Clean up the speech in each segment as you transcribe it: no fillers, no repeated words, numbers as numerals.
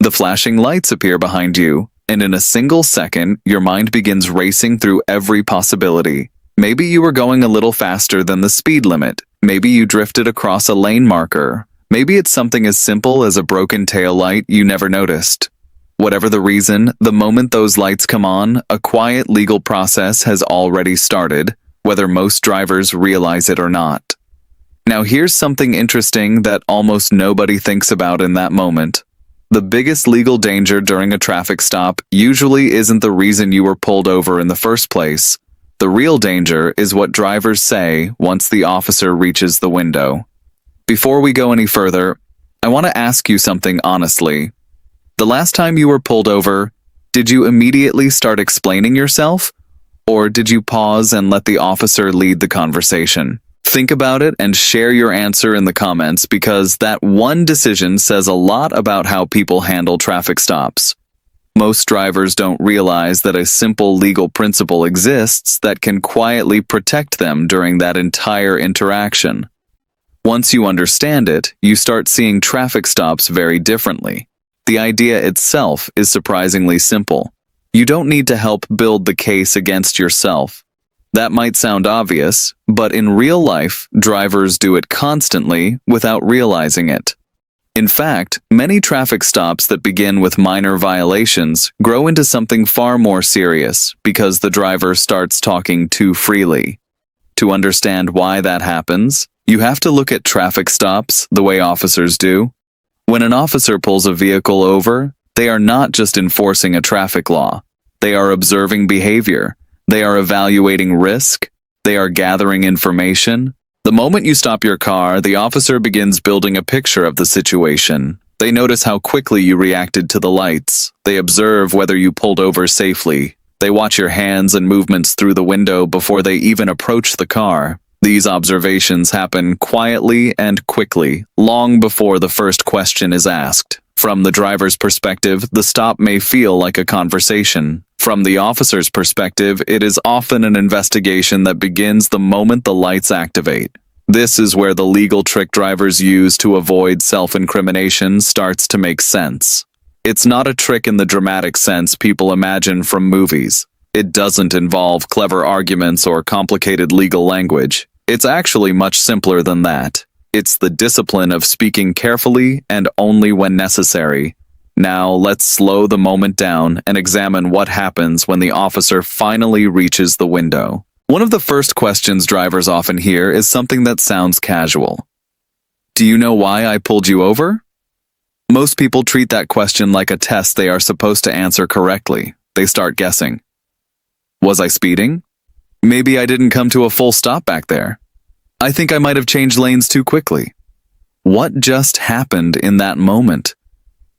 The flashing lights appear behind you, and in a single second, your mind begins racing through every possibility. Maybe you were going a little faster than the speed limit. Maybe you drifted across a lane marker. Maybe it's something as simple as a broken taillight you never noticed. Whatever the reason, the moment those lights come on, a quiet legal process has already started, whether most drivers realize it or not. Now here's something interesting that almost nobody thinks about in that moment. The biggest legal danger during a traffic stop usually isn't the reason you were pulled over in the first place. The real danger is what drivers say once the officer reaches the window. Before we go any further, I want to ask you something honestly. The last time you were pulled over, did you immediately start explaining yourself? Or did you pause and let the officer lead the conversation? Think about it and share your answer in the comments, because that one decision says a lot about how people handle traffic stops. Most drivers don't realize that a simple legal principle exists that can quietly protect them during that entire interaction. Once you understand it, you start seeing traffic stops very differently. The idea itself is surprisingly simple. You don't need to help build the case against yourself. That might sound obvious, but in real life, drivers do it constantly without realizing it. In fact, many traffic stops that begin with minor violations grow into something far more serious because the driver starts talking too freely. To understand why that happens, you have to look at traffic stops the way officers do. When an officer pulls a vehicle over, they are not just enforcing a traffic law. They are observing behavior. They are evaluating risk. They are gathering information. The moment you stop your car, the officer begins building a picture of the situation. They notice how quickly you reacted to the lights. They observe whether you pulled over safely. They watch your hands and movements through the window before they even approach the car. These observations happen quietly and quickly, long before the first question is asked. From the driver's perspective, the stop may feel like a conversation. From the officer's perspective, it is often an investigation that begins the moment the lights activate. This is where the legal trick drivers use to avoid self-incrimination starts to make sense. It's not a trick in the dramatic sense people imagine from movies. It doesn't involve clever arguments or complicated legal language. It's actually much simpler than that. It's the discipline of speaking carefully and only when necessary. Now, let's slow the moment down and examine what happens when the officer finally reaches the window. One of the first questions drivers often hear is something that sounds casual. Do you know why I pulled you over? Most people treat that question like a test they are supposed to answer correctly. They start guessing. Was I speeding? Maybe I didn't come to a full stop back there. I think I might have changed lanes too quickly. What just happened in that moment?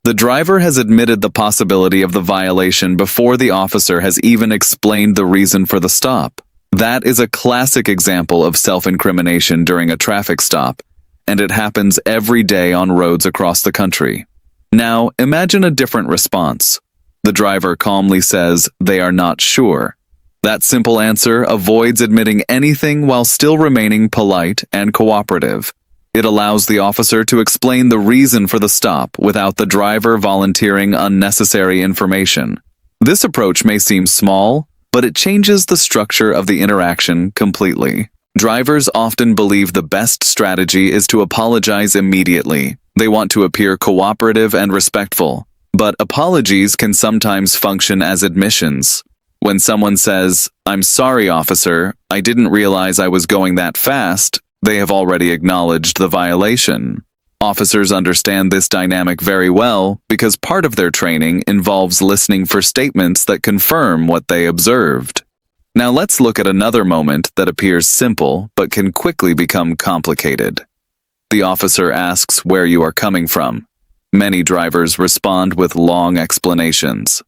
The driver has admitted the possibility of the violation before the officer has even explained the reason for the stop. That is a classic example of self-incrimination during a traffic stop, and it happens every day on roads across the country. Now, imagine a different response. The driver calmly says they are not sure. That simple answer avoids admitting anything while still remaining polite and cooperative. It allows the officer to explain the reason for the stop without the driver volunteering unnecessary information. This approach may seem small, but it changes the structure of the interaction completely. Drivers often believe the best strategy is to apologize immediately. They want to appear cooperative and respectful. But apologies can sometimes function as admissions. When someone says, "I'm sorry, officer, I didn't realize I was going that fast," they have already acknowledged the violation. Officers understand this dynamic very well because part of their training involves listening for statements that confirm what they observed. Now let's look at another moment that appears simple but can quickly become complicated. The officer asks where you are coming from. Many drivers respond with long explanations.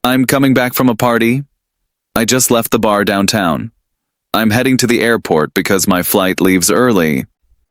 "I'm coming back from a party. I just left the bar downtown. I'm heading to the airport because my flight leaves early."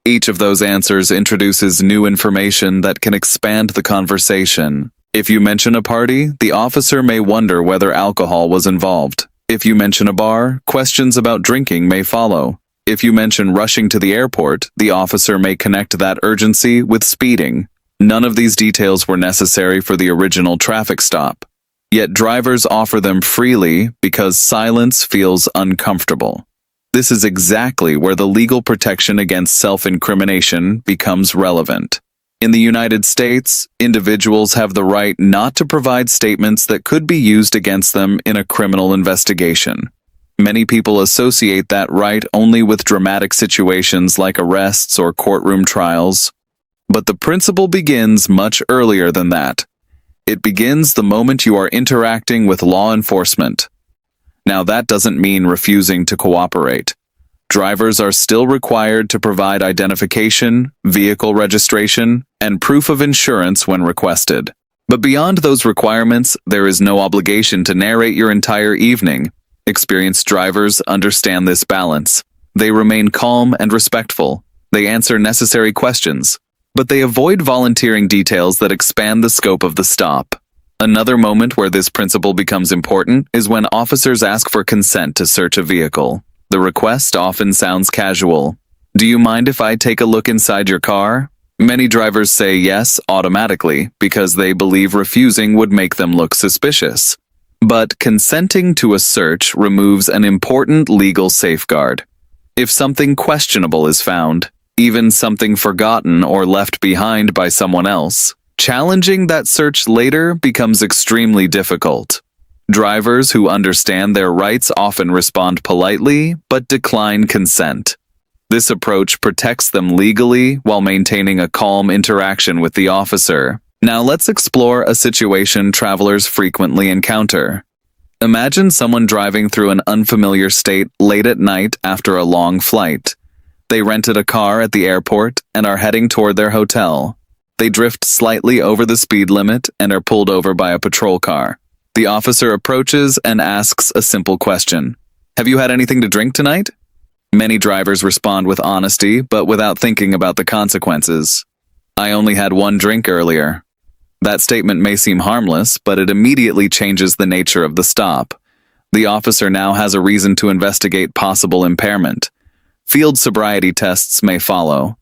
Each of those answers introduces new information that can expand the conversation. If you mention a party, the officer may wonder whether alcohol was involved. If you mention a bar, questions about drinking may follow. If you mention rushing to the airport, the officer may connect that urgency with speeding. None of these details were necessary for the original traffic stop. Yet drivers offer them freely because silence feels uncomfortable. This is exactly where the legal protection against self-incrimination becomes relevant. In the United States, individuals have the right not to provide statements that could be used against them in a criminal investigation. Many people associate that right only with dramatic situations like arrests or courtroom trials. But the principle begins much earlier than that. It begins the moment you are interacting with law enforcement. Now, that doesn't mean refusing to cooperate. Drivers are still required to provide identification, vehicle registration, and proof of insurance when requested. But beyond those requirements, there is no obligation to narrate your entire evening. Experienced drivers understand this balance. They remain calm and respectful. They answer necessary questions, but they avoid volunteering details that expand the scope of the stop. Another moment where this principle becomes important is when officers ask for consent to search a vehicle. The request often sounds casual. "Do you mind if I take a look inside your car?" Many drivers say yes automatically because they believe refusing would make them look suspicious. But consenting to a search removes an important legal safeguard. If something questionable is found, even something forgotten or left behind by someone else, challenging that search later becomes extremely difficult. Drivers who understand their rights often respond politely but decline consent. This approach protects them legally while maintaining a calm interaction with the officer. Now let's explore a situation travelers frequently encounter. Imagine someone driving through an unfamiliar state late at night after a long flight. They rented a car at the airport and are heading toward their hotel. They drift slightly over the speed limit and are pulled over by a patrol car. The officer approaches and asks a simple question. "Have you had anything to drink tonight?" Many drivers respond with honesty, but without thinking about the consequences. "I only had one drink earlier." That statement may seem harmless, but it immediately changes the nature of the stop. The officer now has a reason to investigate possible impairment. Field sobriety tests may follow.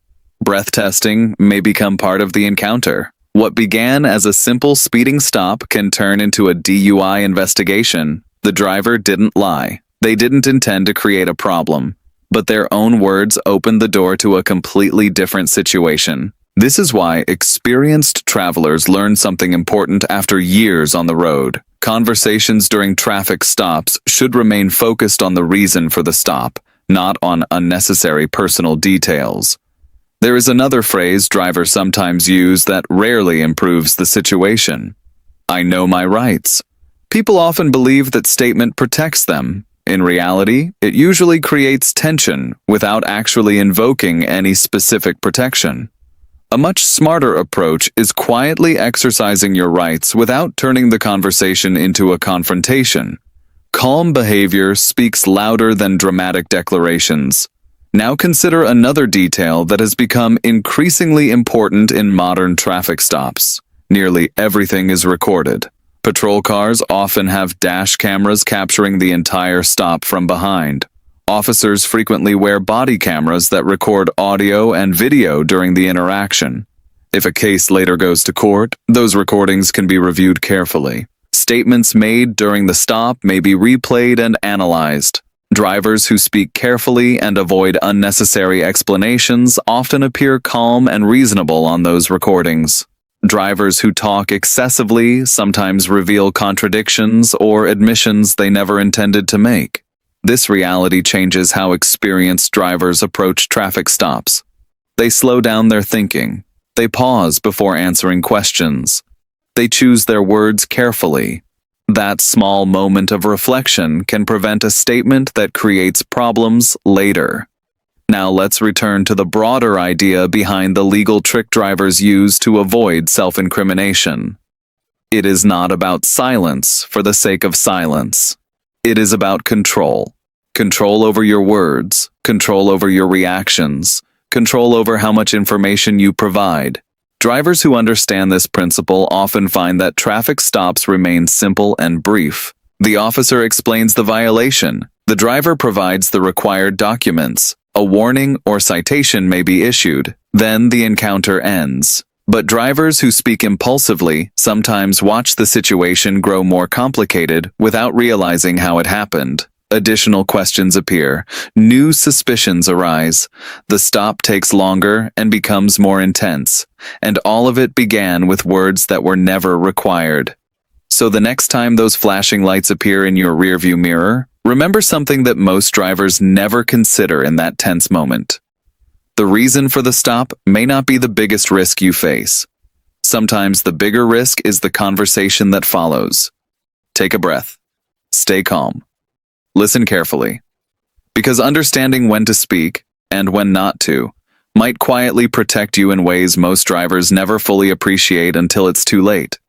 Breath testing may become part of the encounter. What began as a simple speeding stop can turn into a DUI investigation. The driver didn't lie. They didn't intend to create a problem, but their own words opened the door to a completely different situation. This is why experienced travelers learn something important after years on the road. Conversations during traffic stops should remain focused on the reason for the stop, not on unnecessary personal details. There is another phrase drivers sometimes use that rarely improves the situation. "I know my rights." People often believe that statement protects them. In reality, it usually creates tension without actually invoking any specific protection. A much smarter approach is quietly exercising your rights without turning the conversation into a confrontation. Calm behavior speaks louder than dramatic declarations. Now consider another detail that has become increasingly important in modern traffic stops. Nearly everything is recorded. Patrol cars often have dash cameras capturing the entire stop from behind. Officers frequently wear body cameras that record audio and video during the interaction. If a case later goes to court, those recordings can be reviewed carefully. Statements made during the stop may be replayed and analyzed. Drivers who speak carefully and avoid unnecessary explanations often appear calm and reasonable on those recordings. Drivers who talk excessively sometimes reveal contradictions or admissions they never intended to make. This reality changes how experienced drivers approach traffic stops. They slow down their thinking. They pause before answering questions. They choose their words carefully. That small moment of reflection can prevent a statement that creates problems later. Now let's return to the broader idea behind the legal trick drivers use to avoid self-incrimination. It is not about silence for the sake of silence. It is about control. Control over your words, control over your reactions, control over how much information you provide. Drivers who understand this principle often find that traffic stops remain simple and brief. The officer explains the violation. The driver provides the required documents. A warning or citation may be issued. Then the encounter ends. But drivers who speak impulsively sometimes watch the situation grow more complicated without realizing how it happened. Additional questions appear. New suspicions arise. The stop takes longer and becomes more intense. And all of it began with words that were never required. So the next time those flashing lights appear in your rearview mirror, remember something that most drivers never consider in that tense moment. The reason for the stop may not be the biggest risk you face. Sometimes the bigger risk is the conversation that follows. Take a breath. Stay calm. Listen carefully. Because understanding when to speak, and when not to, might quietly protect you in ways most drivers never fully appreciate until it's too late.